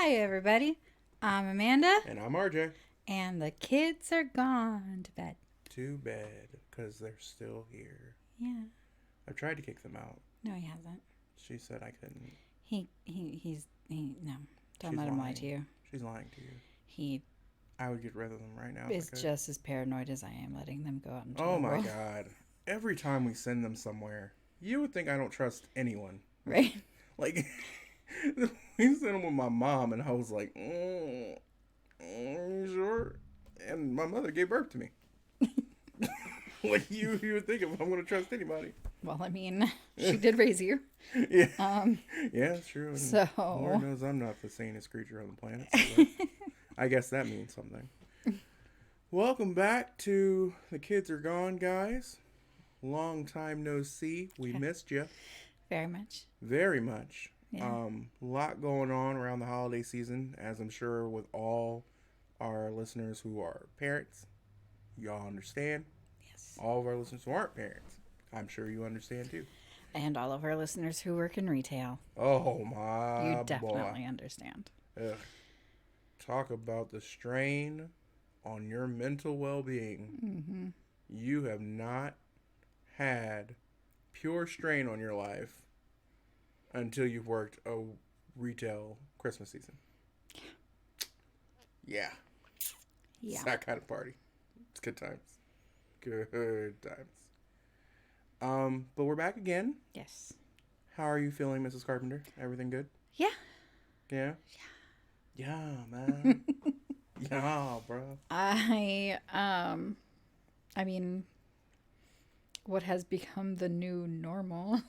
Hi, everybody. I'm Amanda, And I'm RJ. and the kids are gone to bed. Too bad, because they're still here. Yeah. I've tried to kick them out. No, he hasn't. She said I couldn't. No. Don't She's let him lie lying. to you. She's lying to you. He I would get rid of them right now. is if I could. just as paranoid as I am letting them go out into Oh the my world. god. Every time we send them somewhere, you would think I don't trust anyone. Right? Like, we sent them with my mom, and I was like, sure? And my mother gave birth to me. Like, you would think if I'm going to trust anybody. Well, I mean, she did raise you. Yeah. Yeah, it's true. And So- Lord knows I'm not the sanest creature on the planet. So I guess that means something. Welcome back to The Kids Are Gone, guys. Long time no see. We missed you Very much. very much. Yeah. A lot going on around the holiday season, as I'm sure with all our listeners who are parents. Y'all understand. Yes. All of our listeners who aren't parents, I'm sure you understand too. And all of our listeners who work in retail, Oh my you boy. definitely understand. Ugh. Talk about the strain on your mental well-being. Mm-hmm. You have not had pure strain on your life until you've worked a retail Christmas season. Yeah. Yeah. It's that kind of party. It's good times. Good times. But we're back again. Yes. How are you feeling, Mrs. Carpenter? Everything good? Yeah. Yeah? Yeah, man. Yeah, bro. I mean, what has become the new normal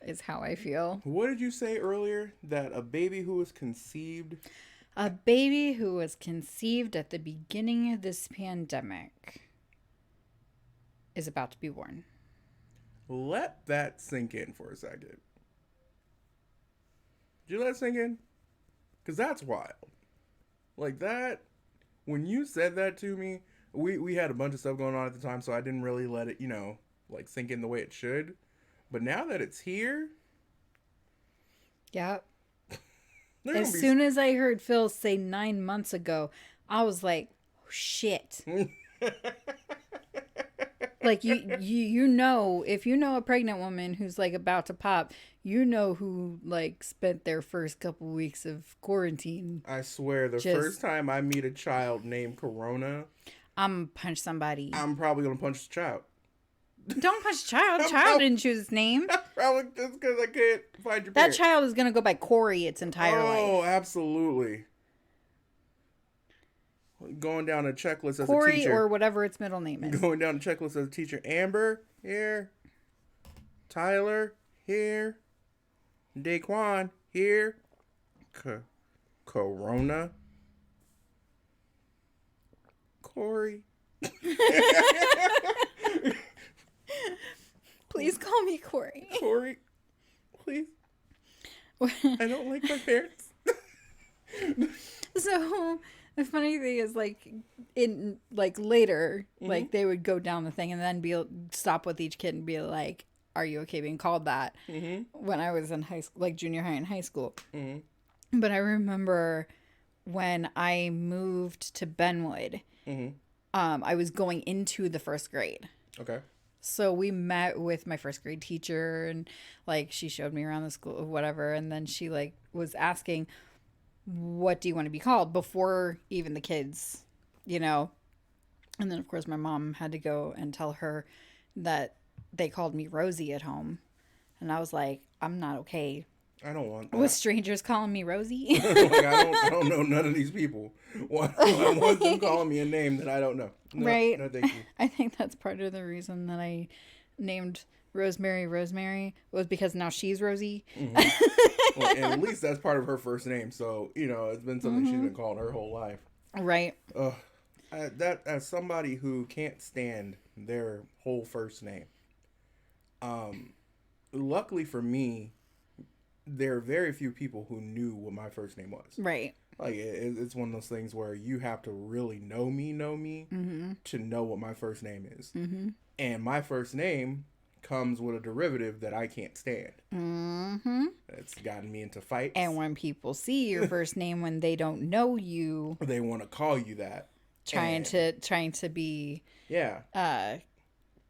is how I feel. What did you say earlier? That a baby who was conceived... A baby who was conceived at the beginning of this pandemic is about to be born. Let that sink in for a second. Did you let it sink in? Because that's wild. Like that, when you said that to me, we had a bunch of stuff going on at the time, so I didn't really let it, like sink in the way it should. But now that it's here, Yeah. they're As gonna be... soon as I heard Phil say 9 months ago, I was like, oh, shit. Like you know, if you know a pregnant woman who's like about to pop, you know who like spent their first couple weeks of quarantine. I swear, the Just- first time I meet a child named Corona, I'm gonna punch somebody. I'm probably gonna punch the child. Don't punch the child. Child didn't choose his name. Probably just because I can't find your That parents. child is gonna go by Corey its entire life. Oh, absolutely. Going down a checklist as a Corey teacher. or whatever its middle name is. Going down a checklist as a teacher. Amber, here. Tyler, here. Daquan, here. Corona. Corey. Please call me Corey. Corey. Please. I don't like my parents. So the funny thing is, like, in like later, like they would go down the thing and then stop with each kid and be like, "Are you okay being called that?" When I was in high school, like junior high and high school. But I remember when I moved to Benwood, I was going into the first grade. Okay. So we met with my first grade teacher and like she showed me around the school, whatever. And then she like was asking, what do you want to be called before even the kids, And then of course my mom had to go and tell her that they called me Rosie at home. And I was like, I'm not okay I don't want that. with strangers calling me Rosie. Like, I don't know none of these people. Why want them calling me a name that I don't know? No, Right. No, thank you. I think that's part of the reason that I named Rosemary was because now she's Rosie. Well, and at least that's part of her first name. So, it's been something she's been called her whole life. Right. That as somebody who can't stand their whole first name. Luckily for me, there are very few people who knew what my first name was. Right. Like it's one of those things where you have to really know me to know what my first name is. And my first name comes with a derivative that I can't stand. Mm-hmm. It's gotten me into fights. And when people see your first name when they don't know you, they want to call you that. trying to be yeah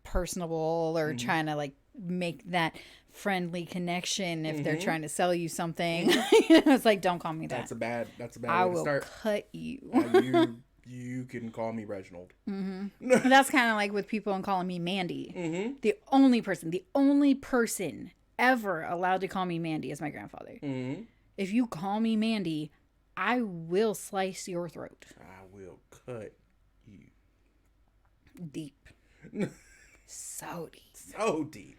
personable or trying to like make that friendly connection if they're trying to sell you something. It's like, don't call me that. That's a bad I way to will start. cut you. You can call me Reginald. That's kind of like with people and calling me Mandy. The only person ever allowed to call me Mandy is my grandfather. If you call me Mandy, I will slice your throat. I will cut you Deep. So deep. so deep.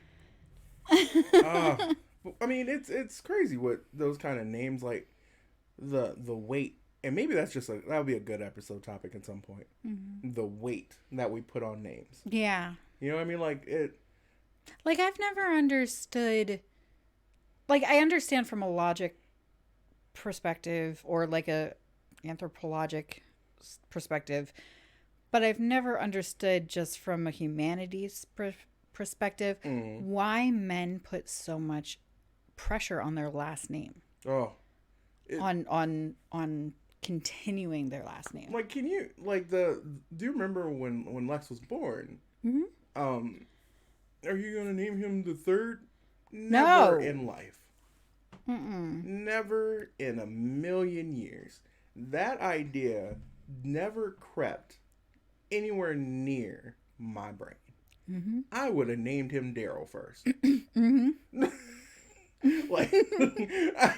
I mean, it's crazy what those kind of names, like the weight, and maybe that's just that would be a good episode topic at some point. The weight that we put on names. Yeah. You know what I mean? Like it. Like, I've never understood. Like, I understand from a logic perspective or like a anthropologic perspective, but I've never understood just from a humanities perspective why men put so much pressure on their last name. Oh. On continuing their last name. Like, can you do you remember when Lex was born? Are you gonna name him the third? Never in life. Never in a million years. That idea never crept anywhere near my brain. I would have named him Daryl first. Like,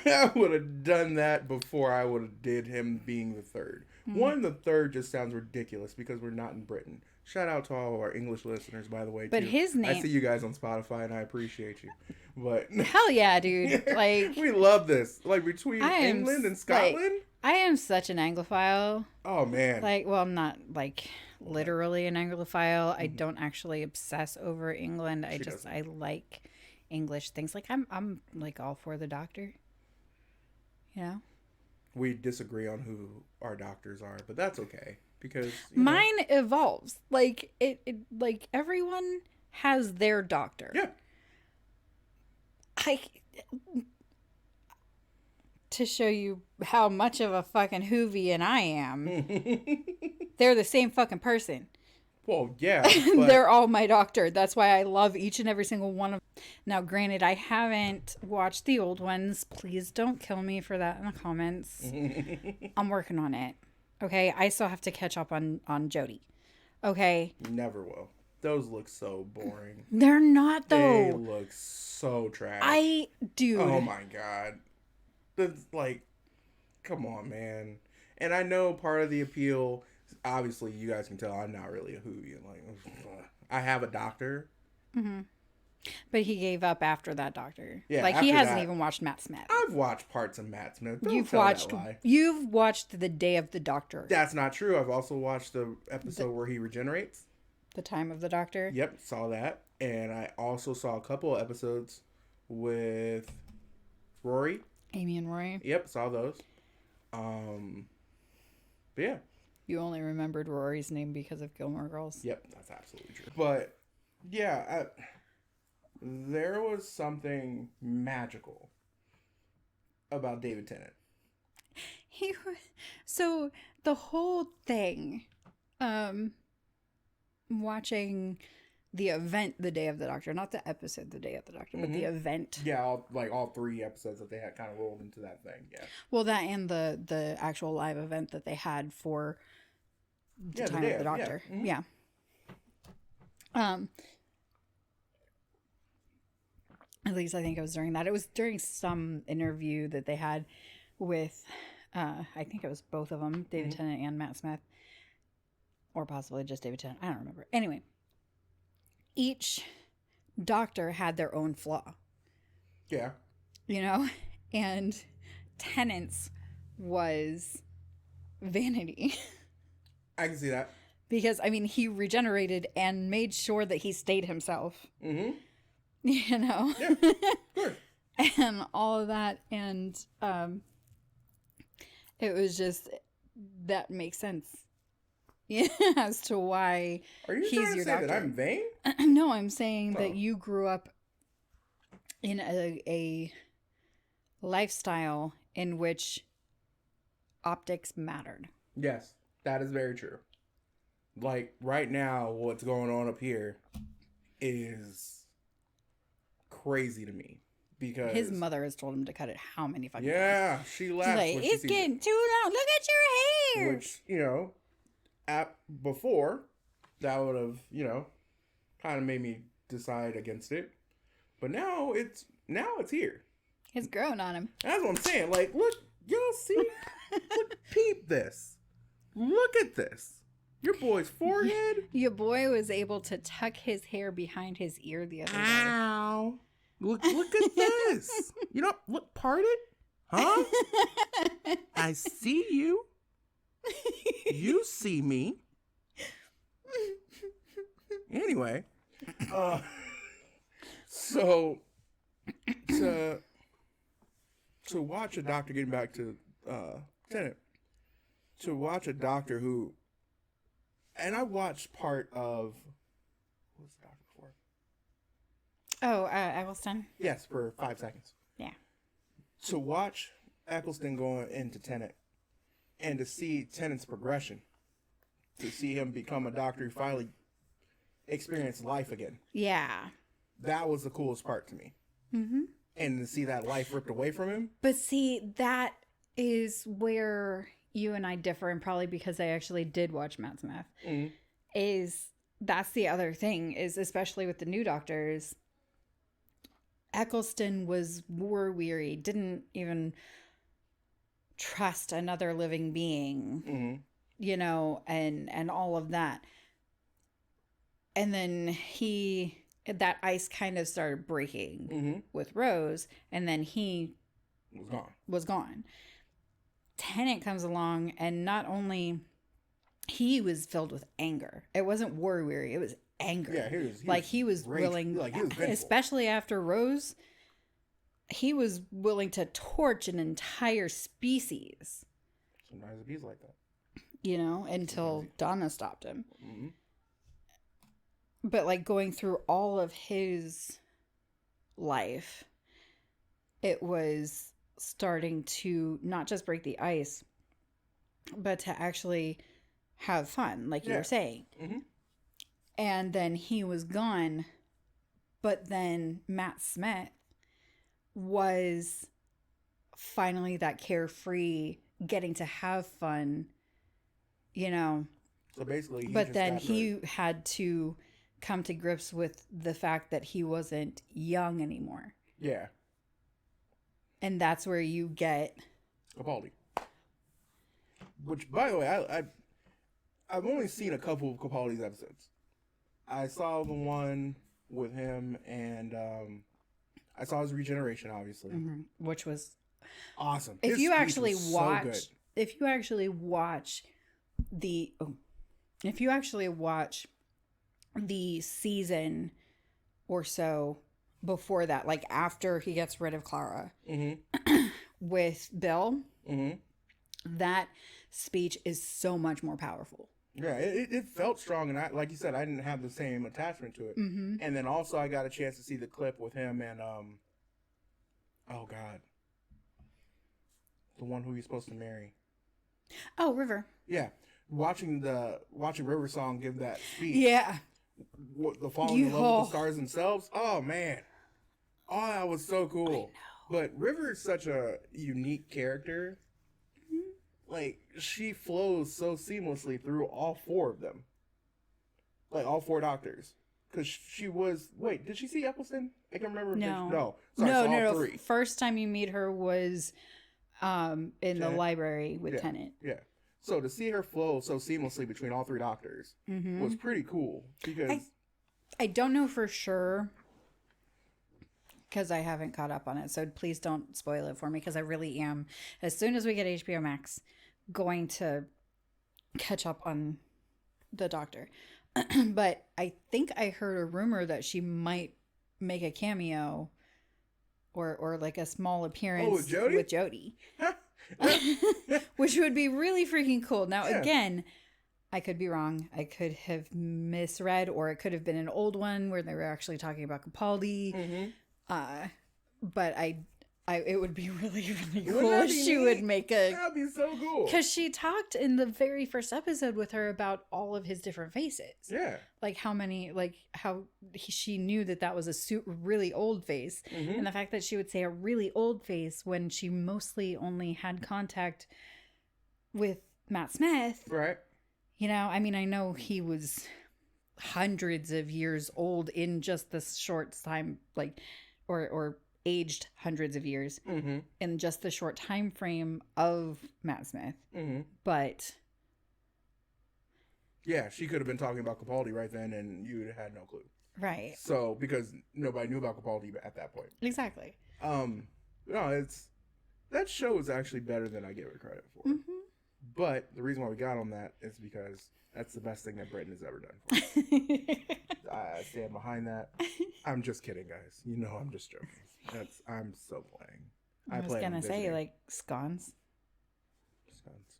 I would have done that before I would have did him being the third. The third just sounds ridiculous because we're not in Britain. Shout out to all of our English listeners, by the way. But too. his name... I see you guys on Spotify, and I appreciate you. But hell yeah, dude! Like, we love this. Like, between England and Scotland, like, I am such an Anglophile. Oh man! Like, well, I'm not like literally an Anglophile. I don't actually obsess over England. I like English things. Like, I'm like all for the Doctor. You know. We disagree on who our doctors are, but that's okay because mine evolves. Like it like everyone has their doctor. Yeah. To show you how much of a fucking Whovian I am, they're the same fucking person. Well, yeah. But... they're all my doctor. That's why I love each and every single one of them. Now, granted, I haven't watched the old ones. Please don't kill me for that in the comments. I'm working on it. Okay? I still have to catch up on Jodie. Okay? Never will. Those look so boring. They're not, though. They look so trash. Dude. Oh my god. That's like, come on, man. And I know part of the appeal, obviously, you guys can tell I'm not really a Whovian. Like, I have a doctor. But he gave up after that doctor. Yeah, like, he hasn't even watched Matt Smith. I've watched parts of Matt Smith. You've watched The Day of the Doctor. That's not true. I've also watched the episode where he regenerates. The Time of the Doctor. Yep, saw that. And I also saw a couple of episodes with Rory. Amy and Rory. Yep, saw those. But yeah. You only remembered Rory's name because of Gilmore Girls. Yep, that's absolutely true. But yeah, there was something magical about David Tennant. So the whole thing, watching the event, The Day of the Doctor, not the episode, The Day of the Doctor, but the event. Yeah, all 3 episodes that they had kind of rolled into that thing. Yeah. Well, that and the actual live event that they had for the Time of the Doctor. Yeah. At least I think it was during that. It was during some interview that they had with, I think it was both of them, David Tennant and Matt Smith. Or possibly just David Tennant. I don't remember. Anyway, each doctor had their own flaw. Yeah. You know? And Tennant's was vanity. I can see that. Because, I mean, he regenerated and made sure that he stayed himself. You know? Yeah, of course. And all of that. And it was just, that makes sense. as to why Are you he's trying to your say doctor. that I'm vain? No, I'm saying Oh. that you grew up in a lifestyle in which optics mattered. Yes, that is very true. Like right now, what's going on up here is crazy to me because His mother has told him to cut it how many fucking times? yeah, she She's laughs like, when she it's sees getting too long. Look at your it. hair. Which before that would have kind of made me decide against it, but now it's here. It's grown on him. That's what I'm saying. Like, look, y'all see? Look, peep this. Look at this. Your boy's forehead. Your boy was able to tuck his hair behind his ear the other day. Ow. Look at this. You know, look, part it? Huh? I see you. You see me. Anyway. So to watch a doctor, getting back to Tenet, to watch a doctor who, and I watched part of, what was the doctor before? Oh, Eccleston? Yes, for 5 seconds. Yeah. To watch Eccleston go into Tenet and to see Tenet's progression, to see him become a doctor who finally experienced life again. Yeah. That was the coolest part to me. Mm-hmm. And to see that life ripped away from him. But see, that is where you and I differ, and probably because I actually did watch Matt Smith, is that's the other thing, is especially with the new doctors, Eccleston was war weary, didn't even trust another living being, and all of that. And then that ice kind of started breaking with Rose, and then he was gone. Tennant comes along, and not only he was filled with anger. It wasn't war weary, it was anger. Yeah, he was willing, like he was vengeful. especially after Rose, he was willing to torch an entire species. Sometimes it be like that. Until Donna stopped him. Mm-hmm. But like going through all of his life, it was starting to not just break the ice, but to actually have fun, like you were saying. Mm-hmm. And then he was gone, but then Matt Smith was finally that carefree, getting to have fun, So basically, but then he had to come to grips with the fact that he wasn't young anymore. Yeah. And that's where you get Capaldi. Which, by the way, I've only seen a couple of Capaldi's episodes. I saw the one with him, and I saw his regeneration, obviously, which was awesome. If His you speech actually was watch, so good. if you actually watch the season or so before that, like after he gets rid of Clara with Bill, that speech is so much more powerful. Yeah, it felt strong, and like you said, I didn't have the same attachment to it. And then also I got a chance to see the clip with him and oh god, the one who he's supposed to marry. Oh, River. Yeah, watching River Song give that speech. Yeah. The falling in love with the stars themselves. Oh man, oh that was so cool. But River is such a unique character. Like, she flows so seamlessly through all 4 of them. Like, all 4 doctors. Because she was... Wait, did she see Eccleston? I can't remember. No. Sorry, No. 3. First time you meet her was in the library with Tennant. Yeah. So, to see her flow so seamlessly between all 3 doctors was pretty cool. Because... I don't know for sure, because I haven't caught up on it. So, please don't spoil it for me, because I really am. As soon as we get HBO Max, going to catch up on the Doctor. But I think I heard a rumor that she might make a cameo or like a small appearance with Jodie. Which would be really freaking cool. Now, again, I could be wrong. I could have misread, or it could have been an old one where they were actually talking about Capaldi. But it would be really, really cool if she would make a. That'd be so cool. Because she talked in the very first episode with her about all of his different faces. Yeah. Like how many, like how she knew that was a really old face. And the fact that she would say a really old face when she mostly only had contact with Matt Smith. Right. You know, I mean, I know he was hundreds of years old in just this short time, like, or aged hundreds of years in just the short time frame of Matt Smith. But yeah, she could have been talking about Capaldi right then, and you would have had no clue. Right. So because nobody knew about Capaldi at that point. Exactly. No, that show is actually better than I give it credit for. But the reason why we got on that is because that's the best thing that Britain has ever done for me. I stand behind that. I'm just kidding, guys. You know I'm just joking. I'm so playing. I was gonna say like scones. Scones.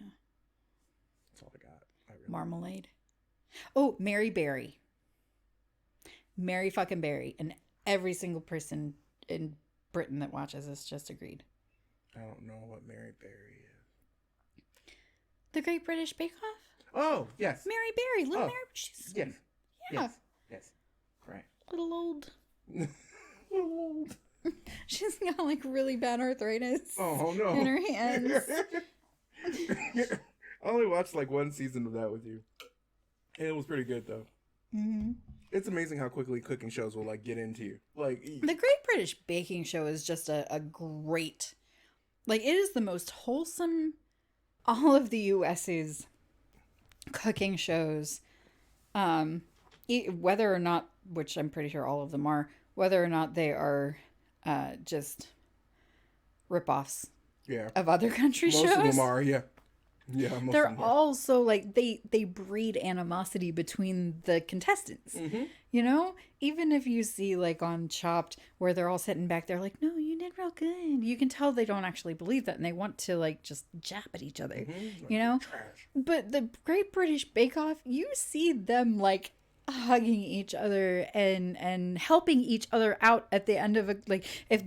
Yeah. That's all I got. Marmalade. Oh, Mary Berry. Mary fucking Berry. And every single person in Britain that watches this just agreed. I don't know what Mary Berry is. The Great British Bake Off? Oh, yes. Mary Berry. Little Mary. She's, yes. Yeah. Yes. Right. Little old. Little old. She's got like really bad arthritis. Oh, no. In her hands. I only watched like one season of that with you. And it was pretty good, though. It's amazing how quickly cooking shows will like get into you. Like The Great British Baking Show is just a great, like, it is the most wholesome. All of the US's cooking shows, whether or not, which I'm pretty sure all of them are, whether or not they are just ripoffs of other country shows. Most of them are, yeah. Yeah, they're all so like they breed animosity between the contestants. You know, even if you see like on Chopped where they're all sitting back there like, no, you did real good. You can tell they don't actually believe that, and they want to like just jab at each other. You know, trash. But the Great British Bake Off, you see them like hugging each other and helping each other out at the end of a, like, if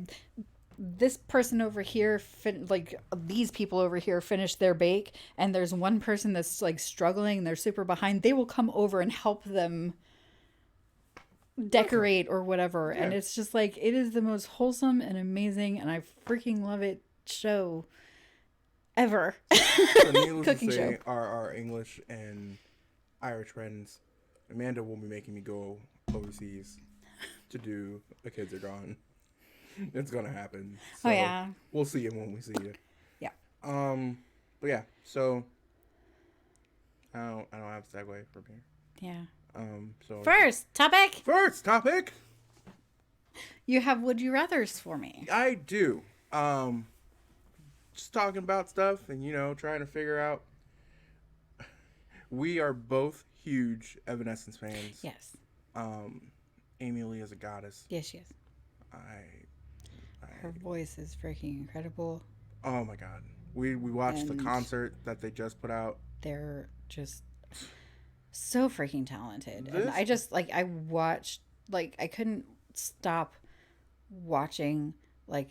this person over here like these people over here finish their bake and there's one person that's like struggling and they're super behind, they will come over and help them decorate or whatever. And it's just like, it is the most wholesome and amazing, and I freaking love it show ever. So needless Cooking to say, show. our English and Irish friends, Amanda will be making me go overseas to do A Kids Are Gone. It's gonna happen. So Oh yeah. We'll see you when we see you. Yeah. But yeah, so I don't have a segue from here. Yeah. So First topic. You have would you rathers for me? I do. Just talking about stuff and trying to figure out. We are both huge Evanescence fans. Yes. Amy Lee is a goddess. Yes, yes. Her voice is freaking incredible. Oh my god. We watched the concert that they just put out. They're just so freaking talented. And I just I watched, I couldn't stop watching the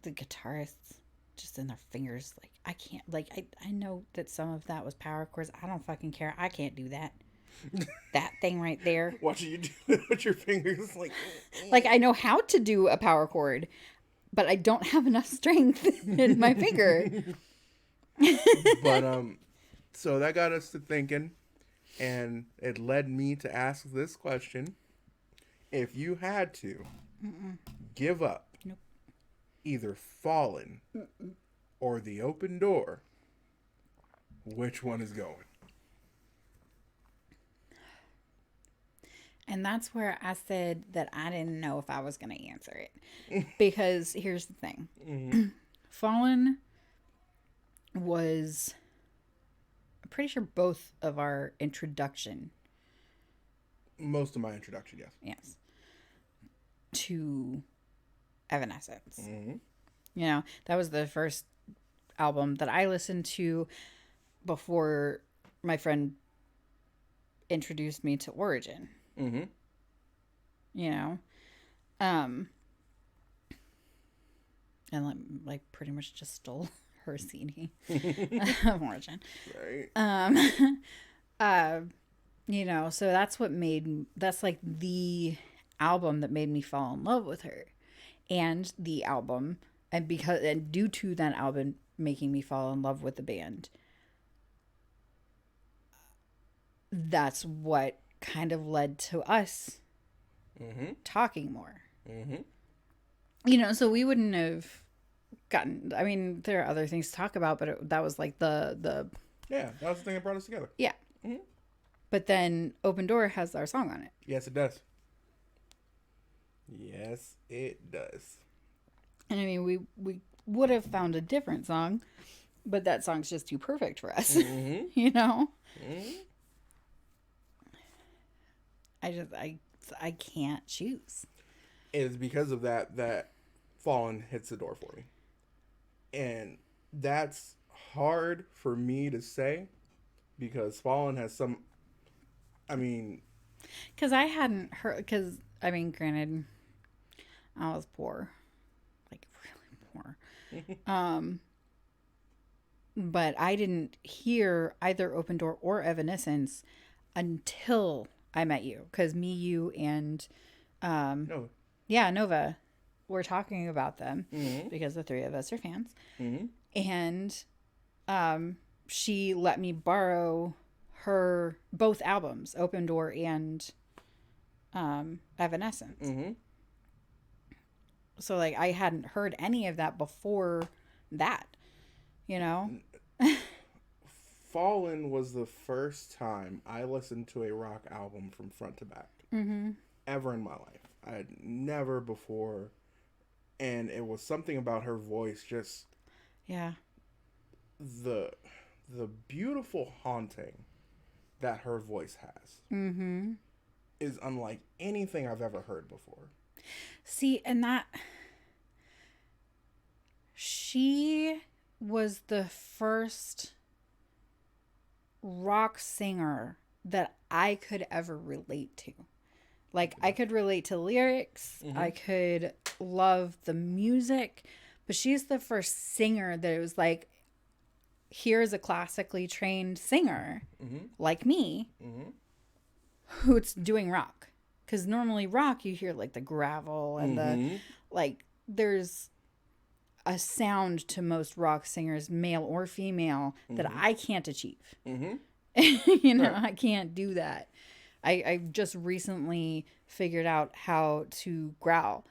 guitarists just in their fingers. I can't, I know that some of that was power chords. I don't fucking care. I can't do that. That thing right there. Watching you do it with your fingers, I know how to do a power chord, but I don't have enough strength in my finger. But so that got us to thinking, and it led me to ask this question: if you had to give up either Fallen or The Open Door, which one is going? And that's where I said that I didn't know if I was going to answer it. Because here's the thing. Fallen was, I'm pretty sure, both of our introduction. Most of my introduction, yes. Yes. To Evanescence. Mm-hmm. You know, that was the first album that I listened to before my friend introduced me to Origin. Mm-hmm. You know? And like pretty much just stole her CD of Origin. Right. You know, so that's like the album that made me fall in love with her. And the album, and due to that album making me fall in love with the band, that's what kind of led to us talking more. Mm-hmm. You know, so we wouldn't have gotten, I mean, there are other things to talk about, but that was like the Yeah, that was the thing that brought us together. yeah. Mm-hmm. But then Open Door has our song on it. Yes, it does. Yes, it does. And I mean, we would have found a different song, but that song's just too perfect for us. Mm-hmm. You know? Mm-hmm. I can't choose. It's because of that Fallen hits the door for me. And that's hard for me to say because Fallen has some, I mean... Because I hadn't heard, because, I mean, granted, I was poor. Like, really poor. But I didn't hear either Open Door or Evanescence until I met you. Because me, you, and... No. Yeah, Nova. We're talking about them Mm-hmm. because the three of us are fans. Mm-hmm. And she let me borrow her both albums, Open Door and Evanescence. Mm-hmm. So like I hadn't heard any of that before that, you know? Fallen was the first time I listened to a rock album from front to back ever in my life. I had never before, and it was something about her voice, just the beautiful haunting that her voice has is unlike anything I've ever heard before. See, and that she was the first rock singer that I could ever relate to. Like, I could relate to lyrics. I could love the music. But she's the first singer that it was like, here's a classically trained singer like me who's doing rock. Because normally rock, you hear like the gravel and the, like, there's a sound to most rock singers, male or female, that I can't achieve. You know, I can't do that. I just recently figured out how to growl.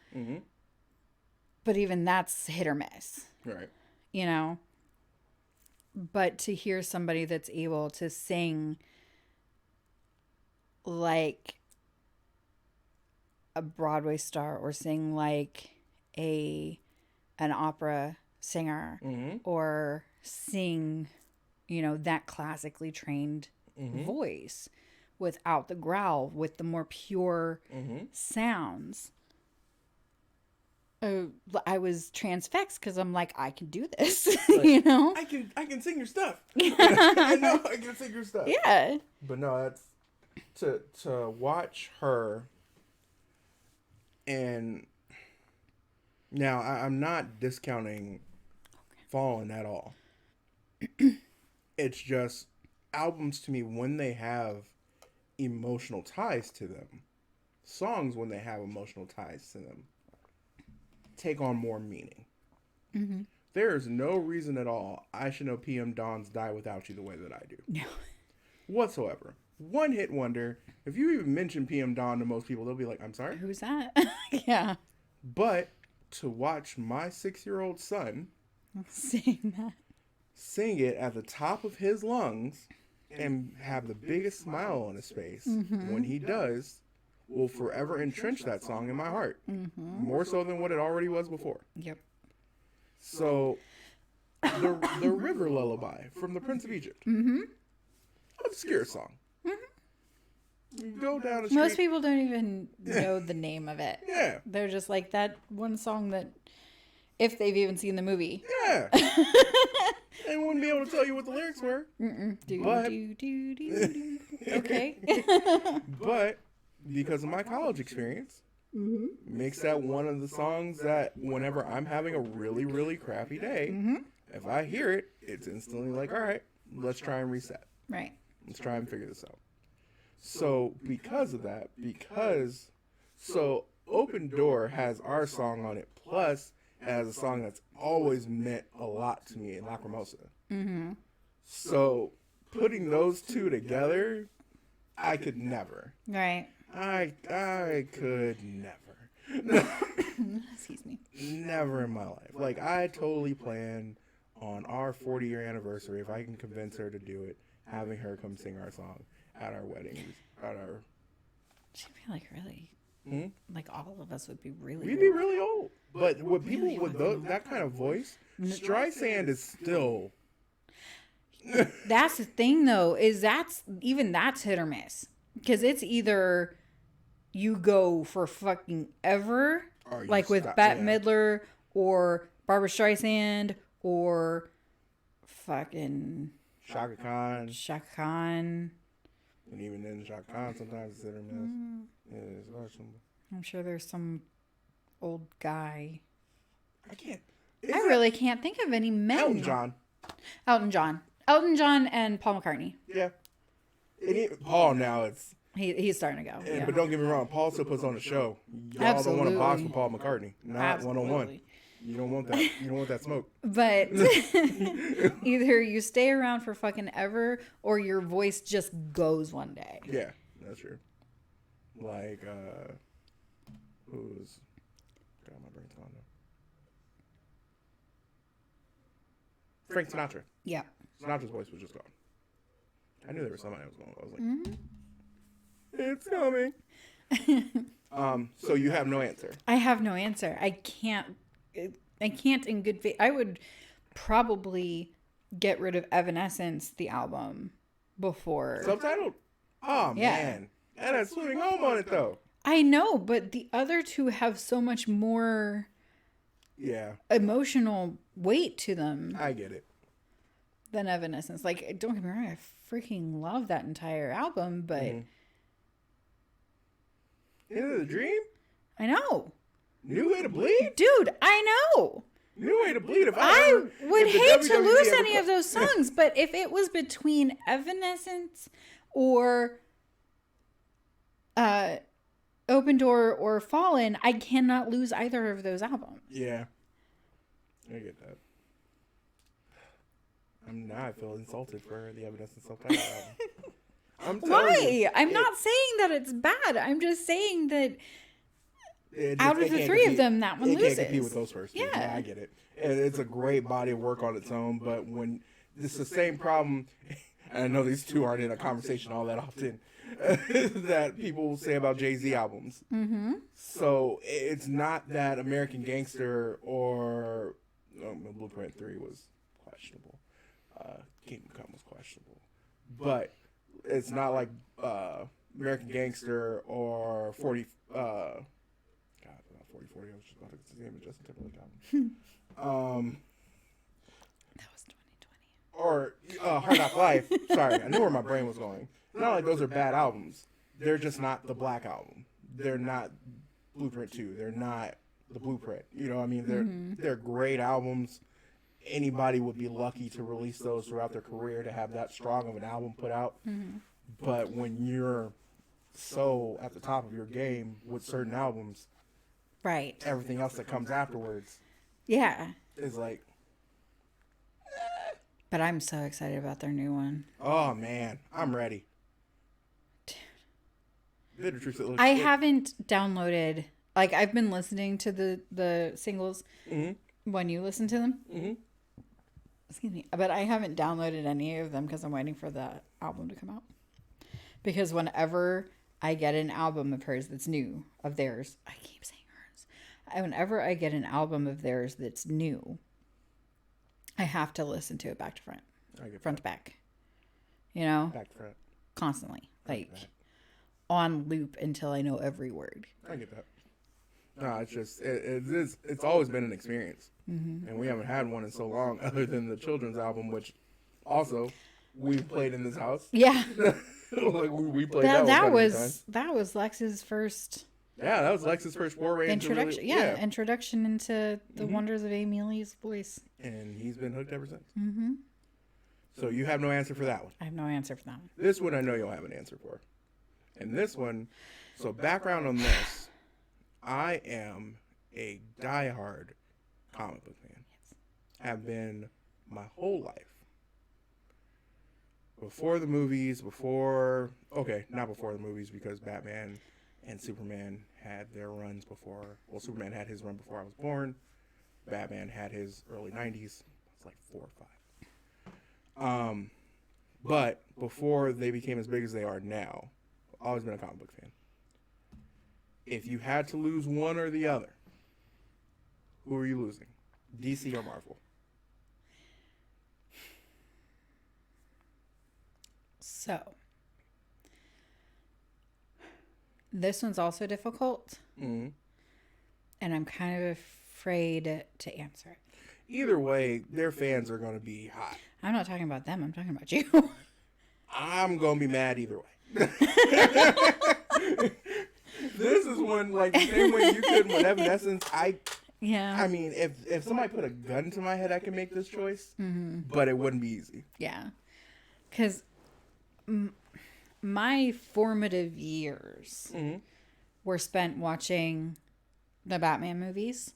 But even that's hit or miss. Right. You know? But to hear somebody that's able to sing like a Broadway star or sing like an opera singer or sing, you know, that classically trained voice without the growl, with the more pure sounds. I was transfixed because I'm like, I can do this, Like, you know? I can sing your stuff. I know I can sing your stuff. Yeah. But no, that's to watch her, and now I'm not discounting Fallen at all. It's just albums to me when they have emotional ties to them, songs when they have emotional ties to them, take on more meaning. There is no reason at all I should know PM Dawn's Die Without You the way that I do. No. Whatsoever. One hit wonder. If you even mention PM Dawn to most people, they'll be like, I'm sorry? Who's that? Yeah. But to watch my 6-year-old son Seeing that. sing it at the top of his lungs and have the biggest smile on his face when he does will forever entrench that song in my heart. More so than what it already was before. Yep. So, the River Lullaby from the Prince of Egypt. Obscure song. Go down the street. Most people don't even know the name of it. Yeah. They're just like that one song that If they've even seen the movie. Yeah. They wouldn't be able to tell you what the lyrics were. But okay. but because of my college experience, makes that one of the songs that whenever I'm having a really, really crappy day, if I hear it, it's instantly like, all right, let's try and reset. Right. Let's try and figure this out. So because of that, Open Door has our song on it, plus it has a song that's always meant a lot to me in Lacrimosa. So putting those two together, I could never. Right. I could never. Excuse me. Never in my life. Like, I totally plan on our 40-year anniversary, if I can convince her to do it, having her come sing our song at our wedding. She'd be like, really? Like, all of us would be really We'd be really old. But with people with that kind of voice, Streisand is still... That's the thing, though, is that's hit or miss. Because it's either you go for fucking ever, like with Bette Midler or Barbara Streisand or fucking Shaka Khan. And even then, Shaka Khan sometimes is hit or miss. Yeah, it's questionable. I'm sure there's some old guy. I really can't think of any men. Elton John and Paul McCartney. Yeah. Paul now it's... He's starting to go. Yeah. But don't get me wrong, Paul still puts on a show. Y'all don't want to box with Paul McCartney. Not one-on-one. You don't want that. You don't want that smoke. But either you stay around for fucking ever or your voice just goes one day. Yeah, that's true. Like, who's... God, my brain's gone now. Frank Sinatra. Yeah. Sinatra's voice was just gone. I knew there was somebody else going. I was like, it's coming. So you have no answer. I have no answer. I can't in good faith. I would probably get rid of Evanescence, the album, before. Subtitled? Oh, yeah. Man. And it's Swimming Home on it, though. I know, but the other two have so much more emotional weight to them. I get it. Than Evanescence. Like, don't get me wrong, I freaking love that entire album, but... End of the Dream? I know. New Way to Bleed? Dude, I know. New Way to Bleed. I would hate to lose any of those songs, but if it was between Evanescence or Open Door or Fallen, I cannot lose either of those albums. Yeah. I get that. Now I feel insulted for the Evanescence subtitle album. Why? I'm not saying that it's bad. I'm just saying that out of the three of them, that one loses. It can't compete with those first two. Yeah, I get it. And it's a great body of work on its own, but when it's the same problem, and I know these two aren't in a conversation all that often, that people say about Jay-Z albums. So it's not that American Gangster or Blueprint 3 was questionable. Kingdom Come was questionable, but it's not like American Gangster or 40. God, 40. I was just about to say the name of Justin Timberlake album. That was 2020. Or Hard Knock Life. Sorry, I knew where my brain was going. It's not like those are bad albums. They're just not the Black Album. They're not Blueprint 2. They're not the Blueprint. You know what I mean? They're great albums. Anybody would be lucky to release those throughout their career, to have that strong of an album put out. But when you're so at the top of your game with certain albums, right, everything else that comes afterwards, is like. But I'm so excited about their new one. Oh man, I'm ready. Dude. I haven't downloaded. Like, I've been listening to the singles when you listen to them. Excuse me. But I haven't downloaded any of them because I'm waiting for the album to come out. Because whenever I get an album of hers that's new, of theirs, I keep saying hers. Whenever I get an album of theirs that's new, I have to listen to it back to front. Front to back. You know? Back to front. Constantly. Like, on loop until I know every word. I get that. No, it's just it's always been an experience, and we haven't had one in so long, other than the children's album, which also we've played in this house. Yeah. Like we played that one was Lex's first Yeah, that was Lex's first foray into introduction. really, Introduction into the wonders of Amy Lee's voice. and he's been hooked ever since. Mm-hmm. So you have no answer for that one. I have no answer for that one. This one I know you'll have an answer for. And this one, so background on this, I am a diehard comic book fan. Have been my whole life. Before the movies, not before the movies, because Batman and Superman had their runs before. Well, Superman had his run before I was born. Batman had his early 90s. It's like 4 or 5. But before they became as big as they are now, I've always been a comic book fan. If you had to lose one or the other, who are you losing? DC or Marvel? So, this one's also difficult. Mm-hmm. And I'm kind of afraid to answer it. Either way, their fans are going to be hot. I'm not talking about them. I'm talking about you. I'm going to be mad either way. This is one, like, the same way you could with Evanescence. I mean, if somebody put a gun to my head, I could make this choice. Mm-hmm. But it wouldn't be easy. Yeah. Because my formative years were spent watching the Batman movies,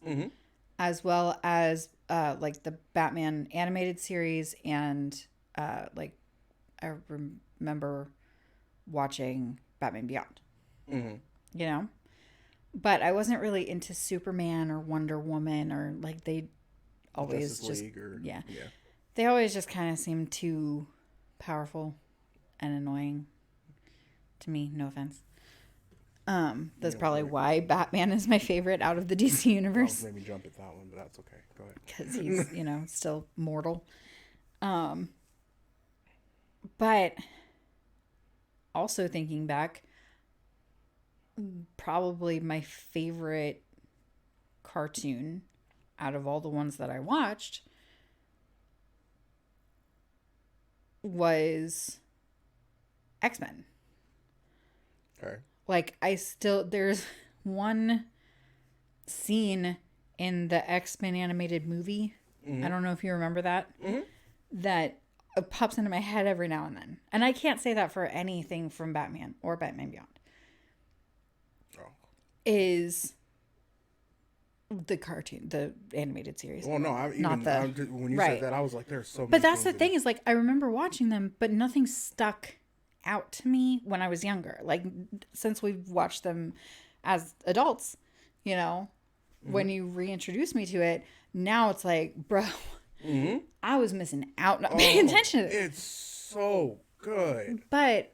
as well as like the Batman animated series, and like I remember watching Batman Beyond. You know, but I wasn't really into Superman or Wonder Woman, or like they always just they always just kind of seemed too powerful and annoying to me. No offense. That's probably why Batman is my favorite out of the DC universe. Maybe jump at that one, but that's okay. Go ahead. Because he's, still mortal. But also thinking back, probably my favorite cartoon out of all the ones that I watched was X-Men. Okay. Like, there's one scene in the X-Men animated movie. I don't know if you remember that. That pops into my head every now and then. And I can't say that for anything from Batman or Batman Beyond. Is the cartoon, the animated series. Well, no, when you said that, I was like, there's so many. But that's the thing is, like, I remember watching them, but nothing stuck out to me when I was younger. Like, since we've watched them as adults, when you reintroduce me to it, now it's like, bro, I was missing out, not paying attention to it. It's so good. But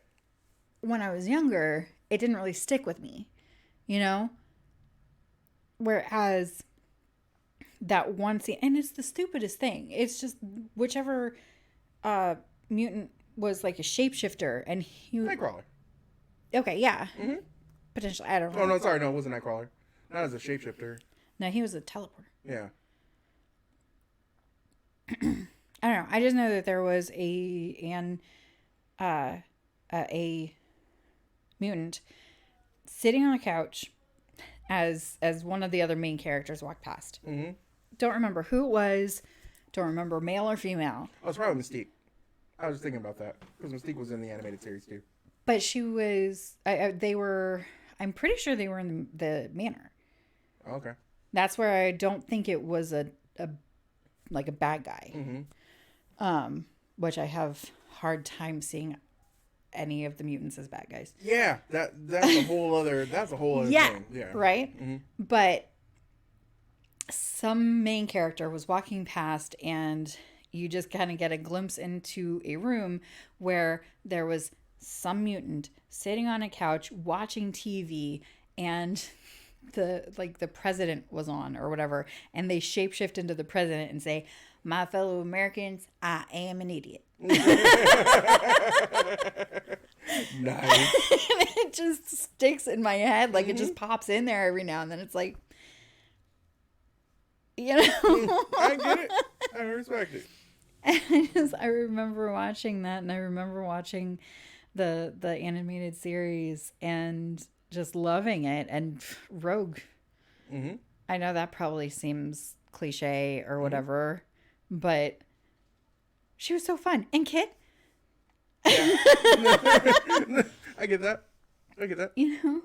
when I was younger, it didn't really stick with me. Whereas that one scene, and it's the stupidest thing. It's just whichever mutant was like a shapeshifter, and he Nightcrawler. Okay, yeah. Potentially, I don't know. Oh no, sorry, no, it wasn't Nightcrawler. Not as a shapeshifter. No, he was a teleporter. Yeah. I don't know. I just know that there was a mutant sitting on a couch as one of the other main characters walked past. Don't remember who it was. Don't remember male or female. Oh, it's probably Mystique. I was just thinking about that because Mystique was in the animated series too. But she was. They were. I'm pretty sure they were in the manor. Okay. That's where I don't think it was a bad guy. Which I have hard time seeing any of the mutants as bad guys. Yeah, that's a whole other thing. Yeah. Right? But some main character was walking past, and you just kind of get a glimpse into a room where there was some mutant sitting on a couch watching TV, and the president was on or whatever, and they shapeshift into the president and say, "My fellow Americans, I am an idiot." Nice. It just sticks in my head. Like, it just pops in there every now and then. It's like, you know. I get it. I respect it. I remember watching that, and I remember watching the animated series and just loving it. And Rogue, I know that probably seems cliche or whatever, but she was so fun. And Kit, I get that. I get that. you know.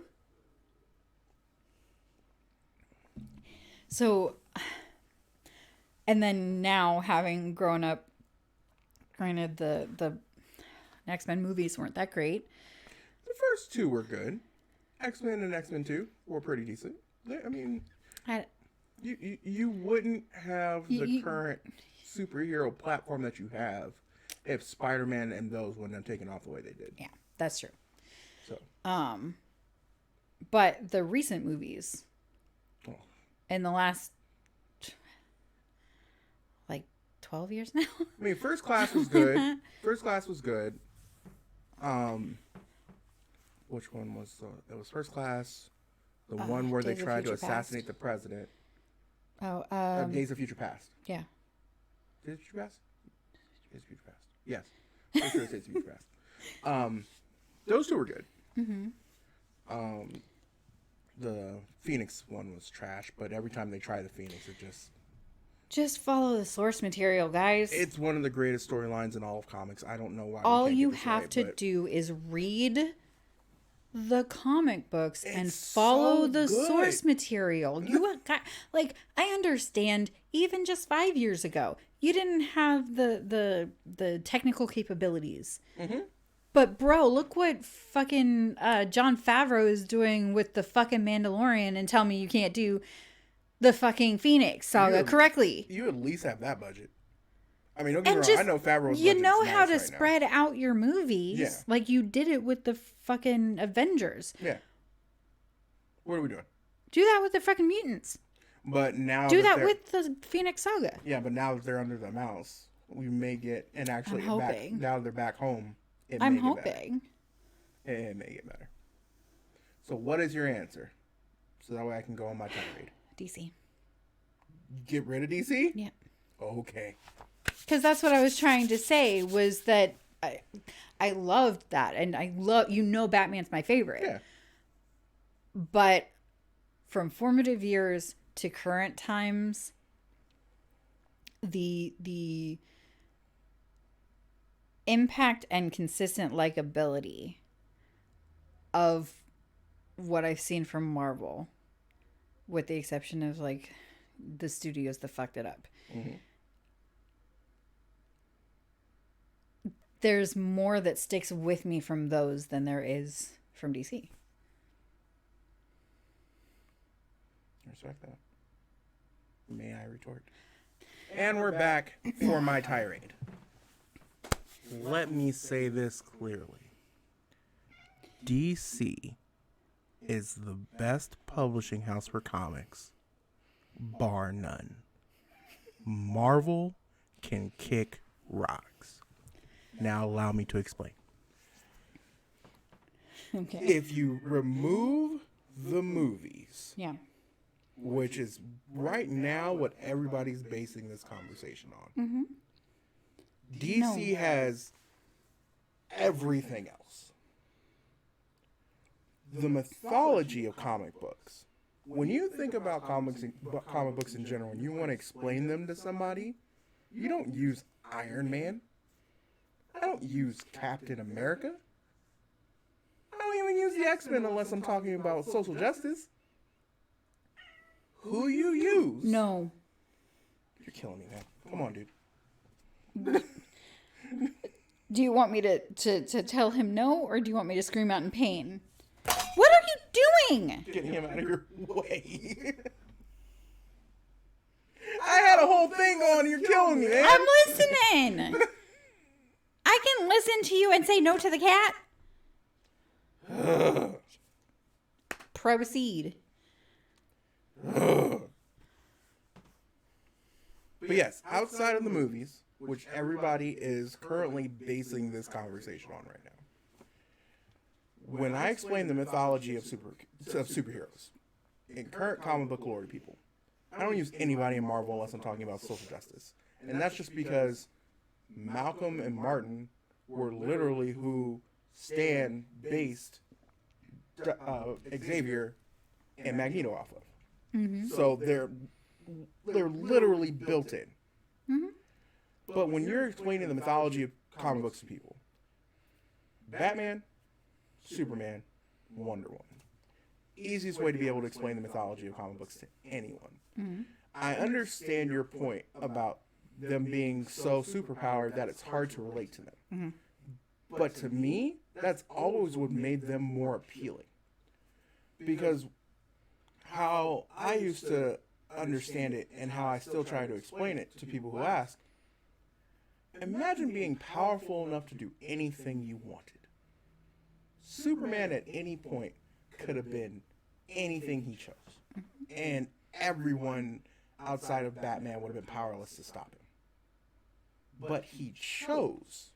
So, and then now having grown up, granted the X-Men movies weren't that great. The first two were good. X-Men and X-Men 2 were pretty decent. I mean, you wouldn't have the current superhero platform that you have if Spider-Man and those wouldn't have taken off the way they did. Yeah, that's true. So, but the recent movies in the last 12 years now. I mean, First Class was good. First Class was good. Which one was it was First Class? The one where they Days of tried to Future assassinate Past. the president. Oh, Days of Future Past. yeah. Days of Future Past? Days of Future Past. Yes. Pretty sure it's Days of Future Past. Those two were good. The Phoenix one was trash, but every time they try the Phoenix, it Just follow the source material, guys. it's one of the greatest storylines in all of comics. I don't know why. All you have to do is read the comic books and follow so the good. source material. You got, like, I understand even just 5 years ago, you didn't have the technical capabilities. But bro, look what fucking Jon Favreau is doing with the fucking Mandalorian, and tell me you can't do the fucking Phoenix saga correctly. You at least have that budget. I mean, don't get And me just, wrong. I know Favreau's you budget's know nice how to right spread out your movies. Yeah. Like you did it with the fucking Avengers. now. Yeah. What are we doing? Do that with the fucking mutants. But now Do that they're- with the Phoenix saga. Yeah, but now that they're under the mouse, we may get and actually I'm back, hoping. now they're back home. I'm may get better. hoping. It may get better. So what is your answer? So that way I can go on my tirade. DC. Get rid of DC? Yeah. Okay. Because that's what I was trying to say was that I loved that. And I love, Batman's my favorite. Yeah. But from formative years to current times, the impact and consistent likability of what I've seen from Marvel, with the exception of like the studios that fucked it up. There's more that sticks with me from those than there is from DC. Respect that. May I retort? And we're back for my tirade. Let me say this clearly. DC is the best publishing house for comics, bar none. Marvel can kick rocks. Now allow me to explain. Okay. If you remove the movies, Yeah. which is right now what everybody's basing this conversation on. DC has everything else. The mythology of comic books. When you think about comic books in general, and you want to explain them to somebody, you don't use Iron Man. I don't use Captain America. I don't even use the X-Men unless I'm talking about social justice. Who you use? No. You're killing me, man. Come on, dude. Do you want me to tell him no, or do you want me to scream out in pain? What are you doing? Get him out of your way. I had a whole thing on. You're killing me, man. I'm listening. I can listen to you and say no to the cat. Proceed. But yes, outside of the movies, which everybody is currently basing this conversation on right when I explain the mythology of superheroes in current comic book lore to people, I don't use anybody in Marvel unless I'm talking about social justice. And that's just because Malcolm and Martin were literally who Stan based Xavier and Magneto off of. Mm-hmm. So they're literally built in. Mm-hmm. But when you're explaining the mythology of comic books to people, Batman, Superman, Wonder Woman. Easiest way to be able to explain the mythology of comic books to anyone. Mm-hmm. I understand your point about them being so superpowered that it's hard to relate to them. Mm-hmm. But to me, that's always what made them more appealing. Because how I used to understand it and how I still try to explain it to people who ask, imagine being powerful enough to do anything you wanted. Superman at any point could have been anything he chose. And everyone outside of Batman would have been powerless to stop him. But he chose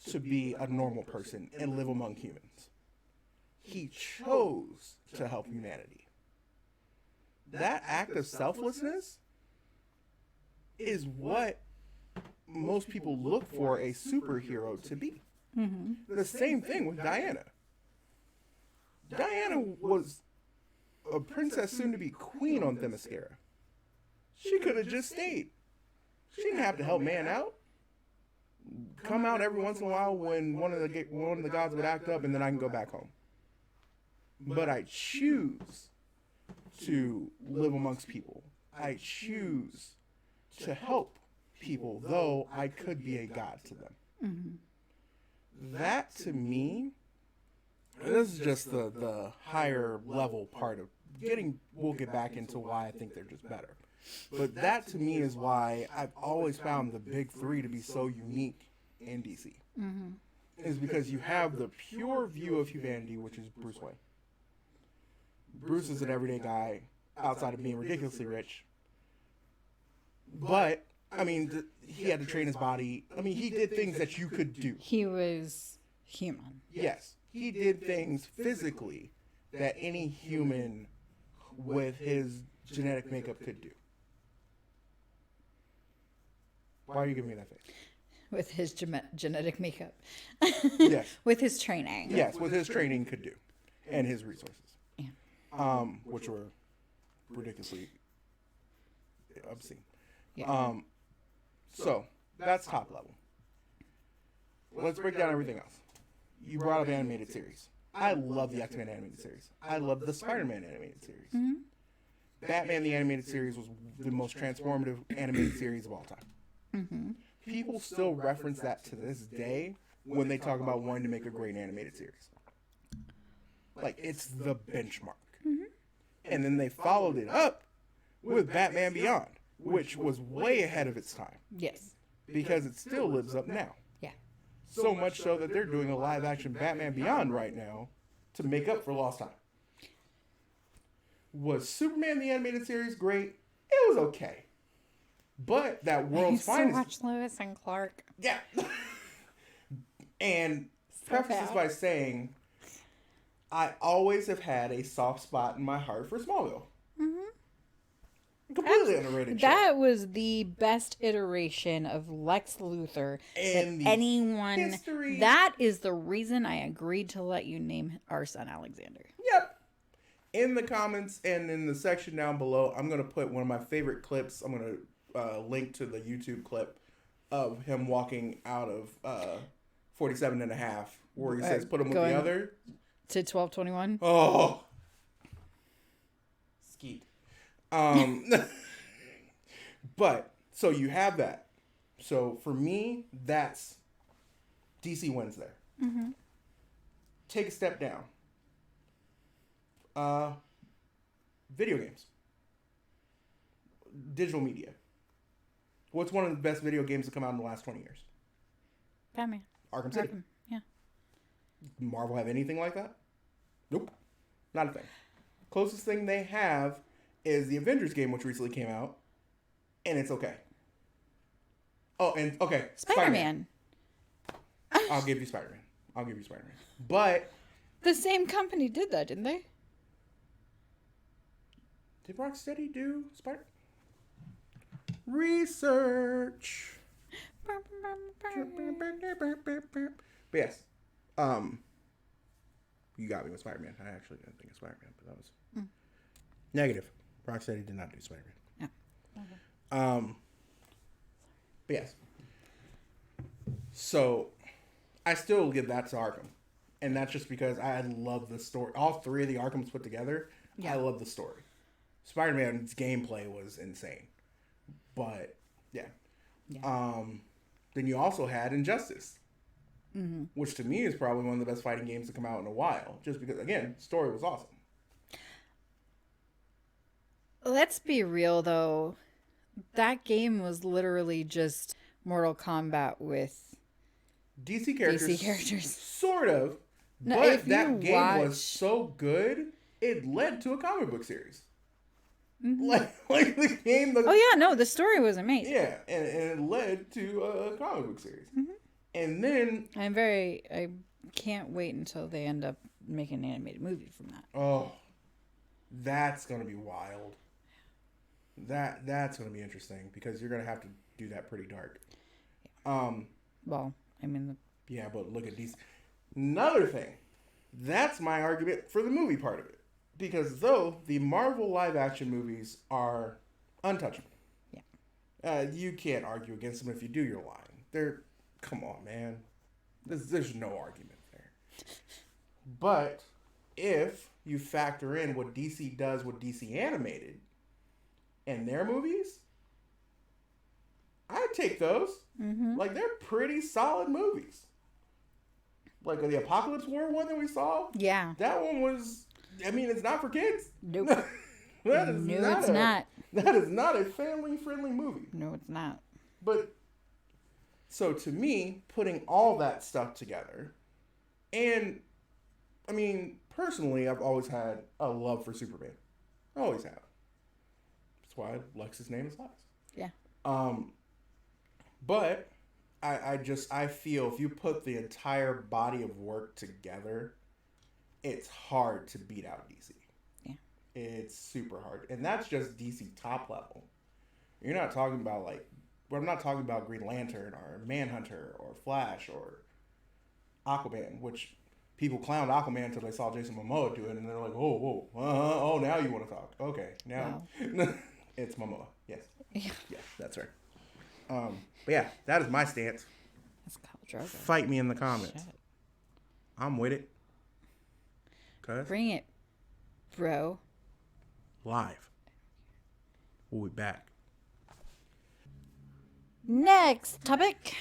to be a normal person and live among humans. He chose to help humanity. That act of selflessness is what most people look for a superhero to be. Mm-hmm. The same thing with Diana. Diana was a princess soon to be queen on Themyscira. She could have just stayed. She didn't have to help man out. Come out every once in a while when one of the gods would act up, and then I can go back home. But I choose to live amongst people. I choose to help people, though I could be a god to them. Mm-hmm. That, to me, and this is just the higher level part of we'll get back into why I think they're just better. But that, to me, is why I've always found the big three to be so unique in DC. Mm-hmm. Is because you have the pure view of humanity, which is Bruce Wayne. Bruce is an everyday guy outside of being ridiculously rich. But, I mean, he had to train his body. I mean, he did things that you could do. He was human. Yes. He did things physically that any human with his genetic makeup could do. Why are you giving me that face? With his genetic makeup. Yes. With his training. Yes, with his training could do. And his resources. Yeah. Which were ridiculously obscene. Yeah. So, that's top level. Let's break down everything else. You brought up animated series. I love the X-Men animated series. I love the Spider-Man animated series. Mm-hmm. Batman the animated series was the most transformative animated series of all time. Mm-hmm. People still reference that to this day when they talk about wanting to make a great animated series. Like, it's the benchmark. Mm-hmm. And then they followed it up with Batman Beyond, which was way ahead of its time. Yes. Because it still lives up now. Yeah. So much so that they're doing a live-action Batman Beyond right now to make up for lost time. Was Superman the animated series great? It was okay. But that world's finest... so much Lois and Clark. Yeah. And preface this by saying, I always have had a soft spot in my heart for Smallville. Mm-hmm. Completely underrated show. That was the best iteration of Lex Luthor and anyone. History. That is the reason I agreed to let you name our son Alexander. Yep. In the comments and in the section down below, I'm going to put one of my favorite clips. I'm going to link to the YouTube clip of him walking out of 47 and a half, where he says, put him with the other. To 1221. Oh. Skeet. But, so you have that. So for me, that's DC wins there. Mm-hmm. Take a step down. Video games. Digital media. What's one of the best video games to come out in the last 20 years? Batman. Arkham City. Yeah. Marvel have anything like that? Nope. Not a thing. Closest thing they have is the Avengers game, which recently came out, and it's okay. Oh, and okay, Spider-Man. I'll give you Spider-Man. But The same company did that, didn't they? Did Rocksteady do Spider? Research. But yes, you got me with Spider-Man. I actually didn't think of Spider-Man, but that was negative. Rocksteady did not do Spider-Man. Yeah. But yes. So, I still give that to Arkham, and that's just because I love the story. All three of the Arkhams put together, I love the story. Spider-Man's gameplay was insane, but yeah. Then you also had Injustice, which to me is probably one of the best fighting games to come out in a while, just because again, story was awesome. Let's be real though, that game was literally just Mortal Kombat with DC characters. Sort of. No, but that game was so good, it led to a comic book series. Like the game. The story was amazing. Yeah, and it led to a comic book series. And then I can't wait until they end up making an animated movie from that. Oh, that's gonna be wild. That's gonna be interesting because you're gonna have to do that pretty dark. Well, I mean, yeah, but look at these. Another thing, that's my argument for the movie part of it. Because though the Marvel live action movies are untouchable, you can't argue against them if you do your line. Come on, man, there's no argument there. But if you factor in what DC does with DC animated and their movies, I'd take those. Like they're pretty solid movies. Like the Apocalypse War one that we saw. Yeah, that one was. I mean, it's not for kids. Nope. It's not. That is not a family-friendly movie. No, it's not. But, so to me, putting all that stuff together, and, I mean, personally, I've always had a love for Superman. I always have. That's why Lex's name is Lex. Yeah. But, I feel if you put the entire body of work together, it's hard to beat out DC. Yeah. It's super hard. And that's just DC top level. You're not talking about I'm not talking about Green Lantern or Manhunter or Flash or Aquaman, which people clowned Aquaman until they saw Jason Momoa do it and they're like, oh, now you want to talk. Okay, now. Wow. It's Momoa. Yes. Yeah. Yes, that's right. But yeah, that is my stance. That's Khal Drogo. Fight me in the comments. Shit. I'm with it. Bring it, bro. Live. We'll be back. Next topic.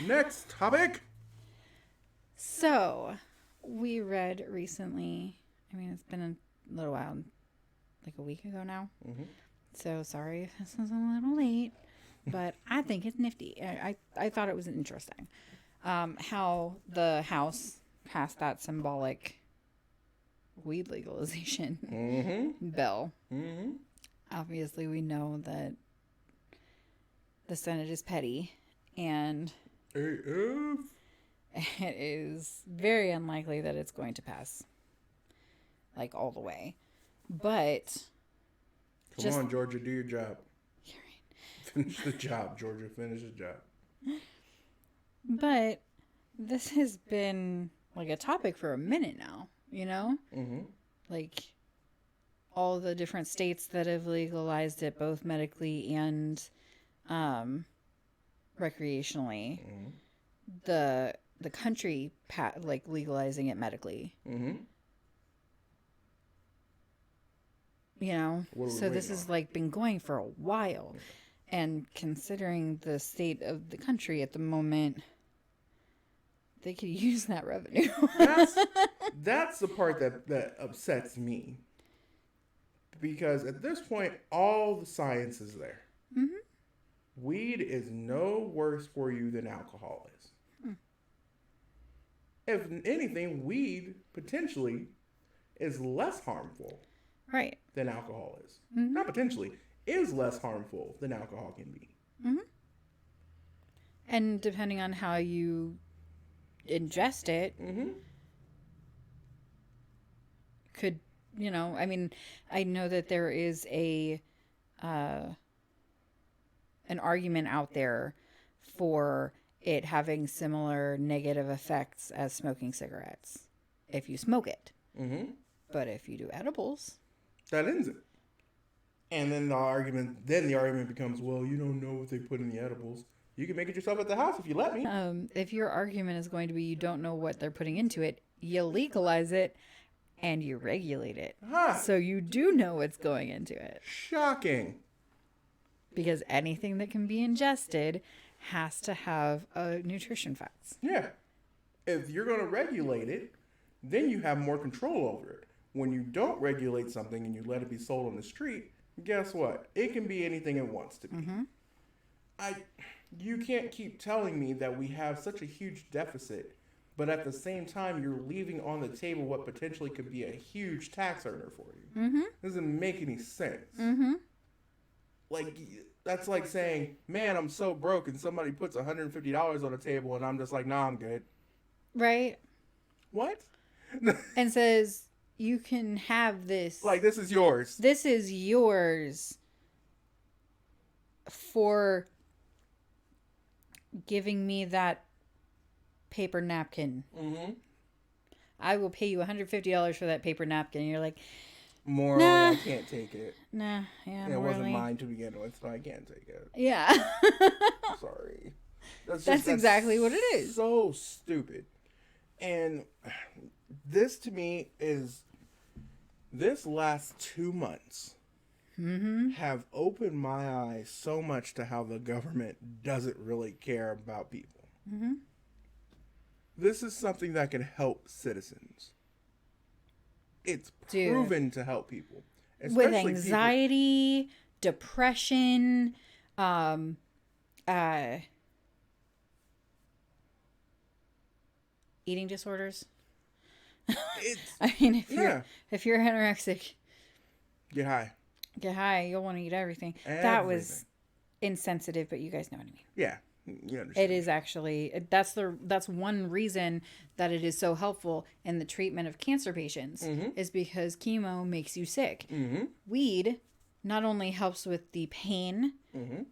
So, we read recently, I mean, it's been a little while, like a week ago now. So, sorry if this was a little late, but I think it's nifty. I thought it was interesting. How the House passed that symbolic weed legalization bill. Obviously, we know that the Senate is petty, and it is very unlikely that it's going to pass, like, all the way. But come on, Georgia, do your job. You're right. Finish the job, Georgia. Finish the job. But this has been like a topic for a minute now. You know? Like, all the different states that have legalized it, both medically and recreationally. The country, legalizing it medically. You know? So this has, been going for a while. And considering the state of the country at the moment, they could use that revenue. That's the part that upsets me. Because at this point, all the science is there. Weed is no worse for you than alcohol is. If anything, weed potentially is less harmful than alcohol is. Not potentially, is less harmful than alcohol can be. And depending on how you ingest it, could, I mean, I know that there is an argument out there for it having similar negative effects as smoking cigarettes if you smoke it. Mm-hmm. But if you do edibles, that ends it. And then the argument becomes, well, you don't know what they put in the edibles. You can make it yourself at the house if you let me. If your argument is going to be you don't know what they're putting into it, you legalize it and you regulate it. So you do know what's going into it. Shocking. Because anything that can be ingested has to have nutrition facts. Yeah. If you're going to regulate it, then you have more control over it. When you don't regulate something and you let it be sold on the street, guess what? It can be anything it wants to be. Mm-hmm. You can't keep telling me that we have such a huge deficit, but at the same time you're leaving on the table what potentially could be a huge tax earner for you. Mm-hmm. Doesn't make any sense. Mm-hmm. Like, that's like saying, man, I'm so broke, and somebody puts $150 on the table and I'm just like, nah, I'm good. Right. What? And says, you can have this. Like, this is yours. This is yours for giving me that paper napkin. Mm-hmm. I will pay you $150 for that paper napkin. And you're like, morally, nah. I can't take it. Nah, yeah, it wasn't mine to begin with, so I can't take it. Yeah. Sorry. That's exactly what it is. So stupid. And this to me is, this last 2 months have opened my eyes so much to how the government doesn't really care about people. Mm-hmm. This is something that can help citizens. It's proven to help people. With anxiety, depression, eating disorders. I mean, if you're anorexic, get high. You'll want to eat everything. That was insensitive, but you guys know what I mean. Yeah, you understand. It is actually that's one reason that it is so helpful in the treatment of cancer patients is because chemo makes you sick. Mm-hmm. Weed not only helps with the pain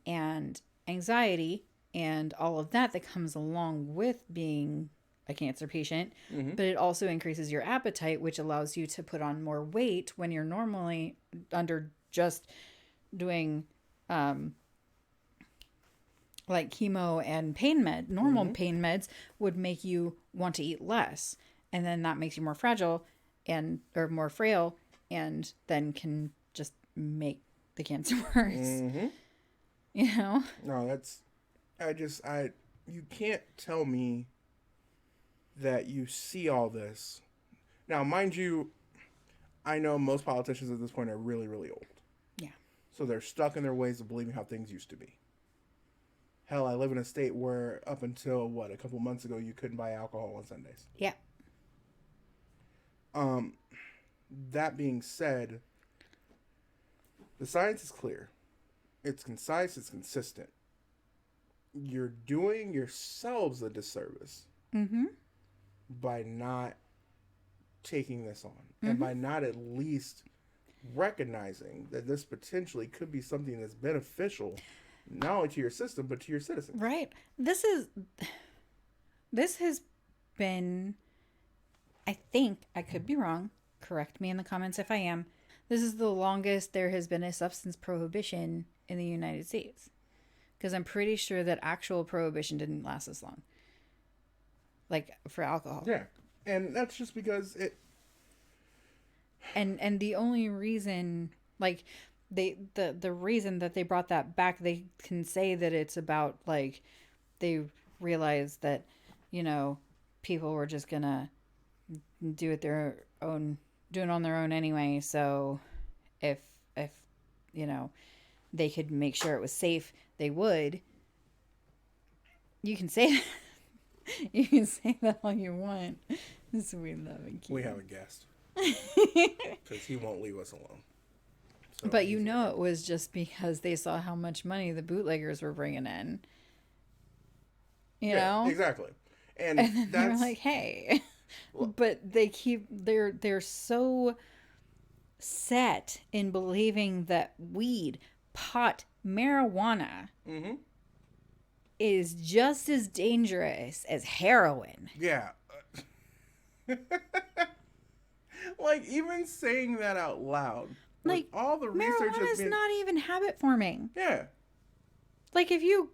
and anxiety and all of that comes along with being a cancer patient, but it also increases your appetite, which allows you to put on more weight when you're normally under just doing like chemo and pain normal pain meds would make you want to eat less, and then that makes you more fragile or more frail, and then can just make the cancer worse. No, you can't tell me that you see all this. Now, mind you, I know most politicians at this point are really, really old. Yeah. So they're stuck in their ways of believing how things used to be. Hell, I live in a state where up until, a couple months ago, you couldn't buy alcohol on Sundays. Yeah. That being said, the science is clear. It's concise, it's consistent. You're doing yourselves a disservice by not taking this on and by not at least recognizing that this potentially could be something that's beneficial not only to your system but to your citizens. Right. This has been, I think, I could be wrong, correct me in the comments if I am, this is the longest there has been a substance prohibition in the United States, because I'm pretty sure that actual prohibition didn't last as long, like for alcohol. Yeah. And that's just because it... And the only reason, like, the reason that they brought that back, they can say that it's about, like, they realized that, people were just gonna do it on their own anyway. So if they could make sure it was safe, they would. You can say that. You can say that all you want. So we love and keep. We have a guest. Because he won't leave us alone. So but it was just because they saw how much money the bootleggers were bringing in. You know? Exactly. And then they're like, hey. But they're so set in believing that weed, pot, marijuana Mm-hmm. is just as dangerous as heroin. Yeah. Like, even saying that out loud, with Like, all the research marijuana that's is been... not even habit forming. Yeah. Like, if you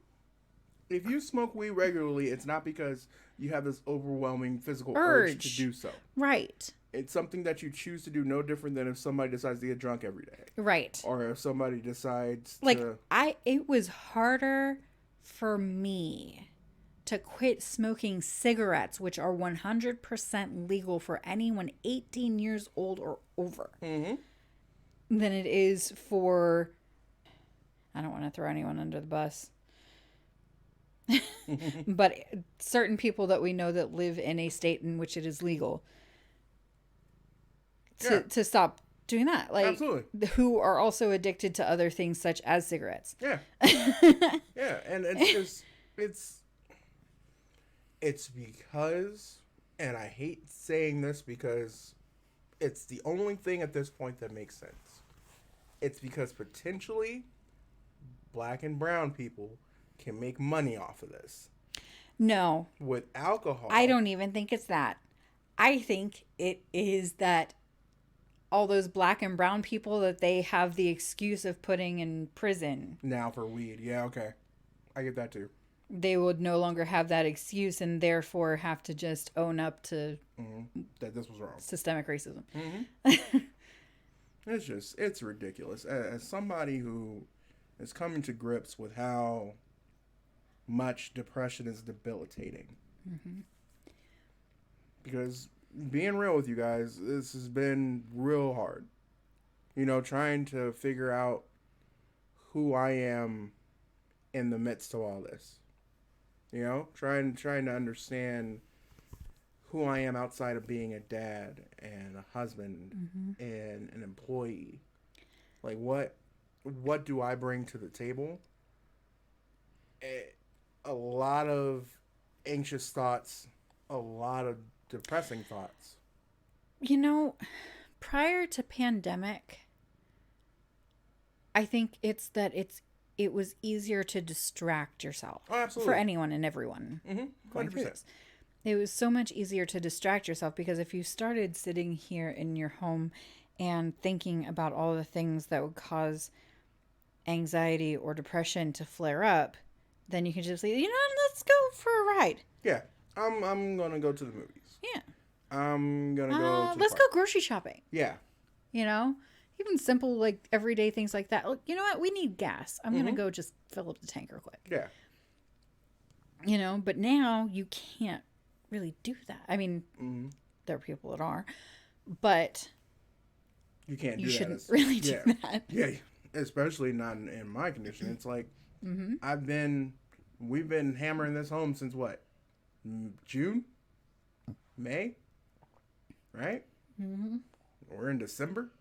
smoke weed regularly, it's not because you have this overwhelming physical urge to do so. Right. It's something that you choose to do, no different than if somebody decides to get drunk every day. Right. Or if somebody decides Like, to... it was harder for me to quit smoking cigarettes, which are 100% legal for anyone 18 years old or over, Mm-hmm. than it is for, I don't want to throw anyone under the bus, but certain people that we know that live in a state in which it is legal to stop doing that. Like, Absolutely. who are also addicted to other things such as cigarettes. Yeah. Yeah, and it's just, it's because, and I hate saying this because it's the only thing at this point that makes sense. It's because potentially black and brown people can make money off of this. No. With alcohol. I don't even think it's that. I think it is that all those black and brown people that they have the excuse of putting in prison. Now for weed. Yeah, okay. I get that too. They would no longer have that excuse and therefore have to just own up to that this was wrong. Systemic racism. It's ridiculous. As somebody who is coming to grips with how much depression is debilitating. Because being real with you guys, this has been real hard. You know, trying to figure out who I am in the midst of all this. You know, trying to understand who I am outside of being a dad and a husband and an employee. Like, what do I bring to the table? A lot of anxious thoughts, a lot of depressing thoughts. You know, prior to pandemic, I think it's that it was easier to distract yourself. Oh, absolutely. For anyone and everyone. 100%. It was so much easier to distract yourself because if you started sitting here in your home and thinking about all the things that would cause anxiety or depression to flare up, then you can just say, you know, let's go for a ride. Yeah. I'm going to go to the movies. Yeah. I'm going to go to the let's park. go grocery shopping. Yeah. You know? Even simple, like, everyday things like that. You know what? We need gas. I'm going to go just fill up the tank real quick. Yeah. You know? But now you can't really do that. I mean, there are people that are. But you can't do you that. Shouldn't really do that. Yeah. Especially not in my condition. It's like, we've been hammering this home since what? June? May? Right? We're in December.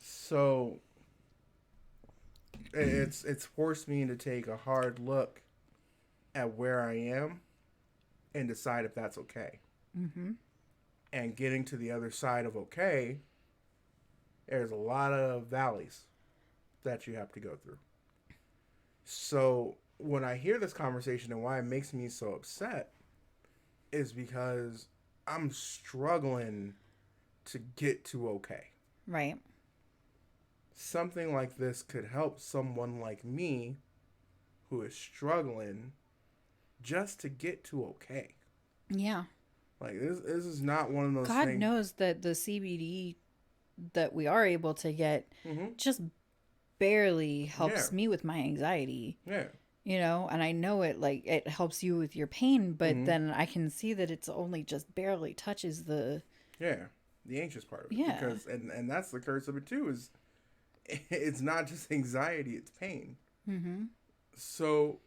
So it's forced me to take a hard look at where I am and decide if that's okay. And getting to the other side of okay, there's a lot of valleys that you have to go through. So when I hear this conversation and why it makes me so upset is because I'm struggling to get to okay. Right. Something like this could help someone like me who is struggling just to get to okay. Yeah. Like, this is not one of those God things. knows that the CBD that we are able to get just barely helps me with my anxiety. Yeah. You know, and I know it helps you with your pain, but then I can see that it's only just barely touches the anxious part of it. Yeah. Because and that's the curse of it too, is it's not just anxiety, it's pain. So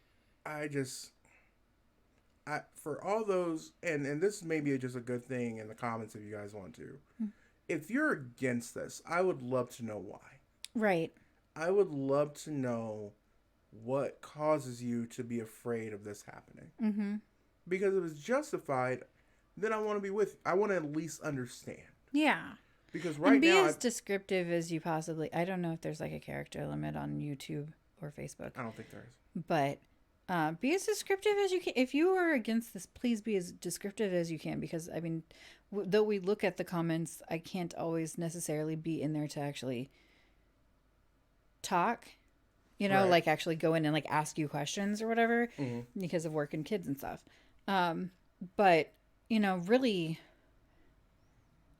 for all those, and this may be just a good thing in the comments if you guys want to. If you're against this, I would love to know why. Right. I would love to know what causes you to be afraid of this happening. Because if it's justified, then I want to be with you. I want to at least understand. Yeah. Because right and be now, as descriptive as you possibly. I don't know if there's like a character limit on YouTube or Facebook, I don't think there is. but be as descriptive as you can. If you are against this, please be as descriptive as you can. Because I mean, though we look at the comments, I can't always necessarily be in there to actually talk. You know, Right. like actually go in and like ask you questions or whatever because of work and kids and stuff. But you know, really,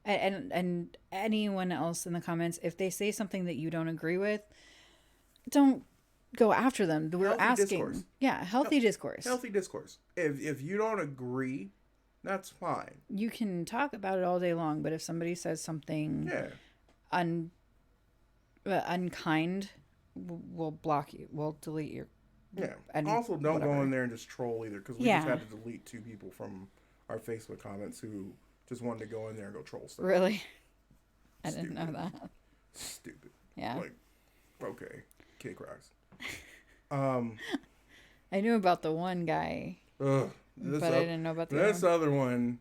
and anyone else in the comments, if they say something that you don't agree with, don't go after them. We're Healthy asking, discourse. yeah, healthy discourse. Healthy discourse. If you don't agree, that's fine. You can talk about it all day long, but if somebody says something Yeah. unkind, we'll block you. We'll delete your. Yeah. And Also, don't go whatever. in there and just troll either, because we Yeah. just had to delete 2 people from our Facebook comments who just wanted to go in there and go troll stuff. Really, I didn't know Stupid. that. Stupid. Yeah, Like, okay, kid cries. I knew about the one guy, Ugh, but I didn't know about the this other. other one.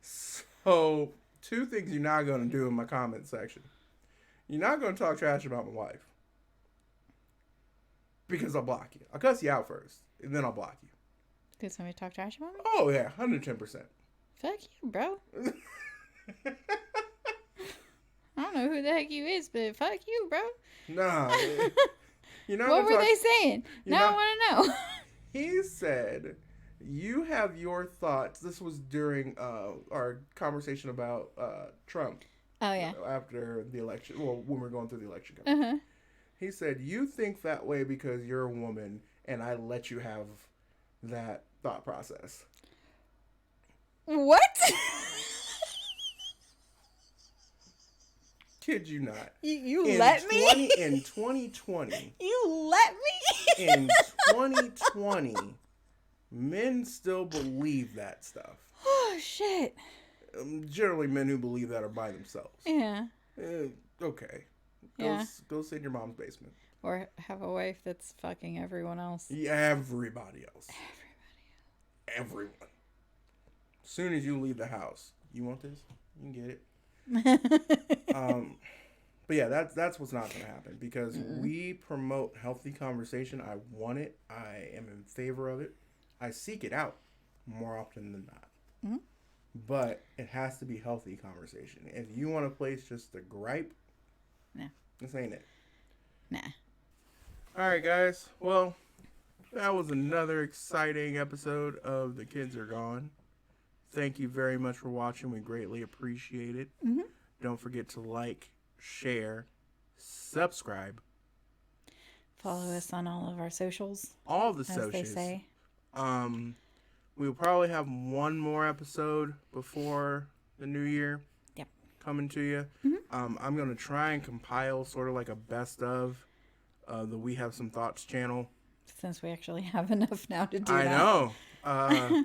So, 2 things you're not going to do in my comment section. You're not going to talk trash about my wife. Because I'll block you. I'll cuss you out first, and then I'll block you. Did somebody talk trash about me? Oh, yeah, 110%. Fuck you, bro. I don't know who the heck you is, but fuck you, bro. Nah. You're not What gonna were talk- they saying? you're Now not- I want to know. He said, you have your thoughts. This was during our conversation about Trump Oh yeah. after the election. Well, when we were going through the election. Uh-huh. He said, you think that way because you're a woman, and I let you have that thought process. What? Kid you not. You In let me? In 2020, You let me? in 2020, men still believe that stuff. Oh shit. Generally, men who believe that are by themselves. Yeah. Okay. Yeah. Go sit in your mom's basement. Or have a wife that's fucking everyone else. Everybody else. Everyone. As soon as you leave the house, you want this? You can get it. But yeah, that's what's not going to happen, because we promote healthy conversation. I want it. I am in favor of it. I seek it out more often than not. But it has to be healthy conversation. If you want a place just to gripe, Nah. this ain't it. Nah. All right, guys. Well, that was another exciting episode of The Kids Are Gone. Thank you very much for watching. We greatly appreciate it. Don't forget to like, share, subscribe. Follow us on all of our socials, All the as socials. they say. We'll probably have one more episode before the new year. Yep. Coming to you. I'm going to try and compile sort of like a best of the We Have Some Thoughts channel. Since we actually have enough now to do I that. know.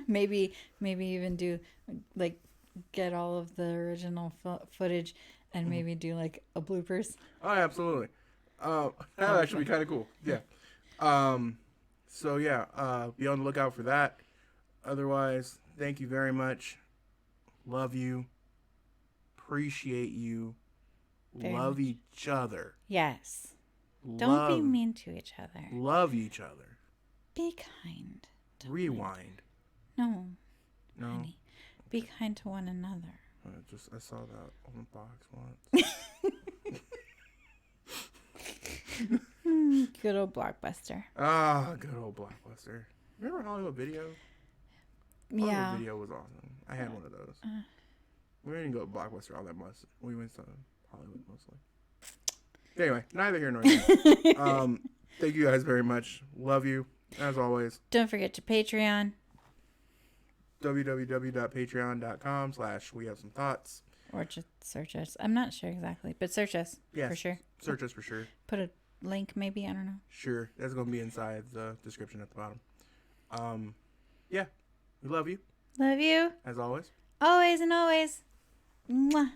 Maybe even do like get all of the original footage and maybe do like a bloopers. Oh, absolutely. That would actually be kind of cool. Yeah. So yeah, be on the lookout for that. Otherwise, thank you very much. Love you. Appreciate you. Very Love much. each other. Yes. Don't be Love- mean to each other. Love each other. Be kind. to Rewind. No, No, honey. Be kind to one another. I saw that on the box once. Good old Blockbuster. Ah, good old Blockbuster. Remember Hollywood Video? Hollywood Yeah. Video was awesome. I had one of those. We didn't go to Blockbuster all that much. We went to Hollywood mostly. Anyway, neither here nor there. Thank you guys very much. Love you, as always. Don't forget to Patreon. www.patreon.com/we have some thoughts. Or just search us. I'm not sure exactly, but search us Yes. for sure. Search us for sure. Put a link maybe. I don't know. Sure. That's going to be inside the description at the bottom. Yeah. We love you, Love you. as always. Always and always. Mwah.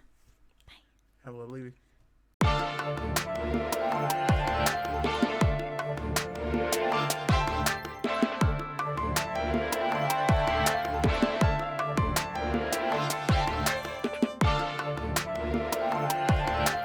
Have a lovely week.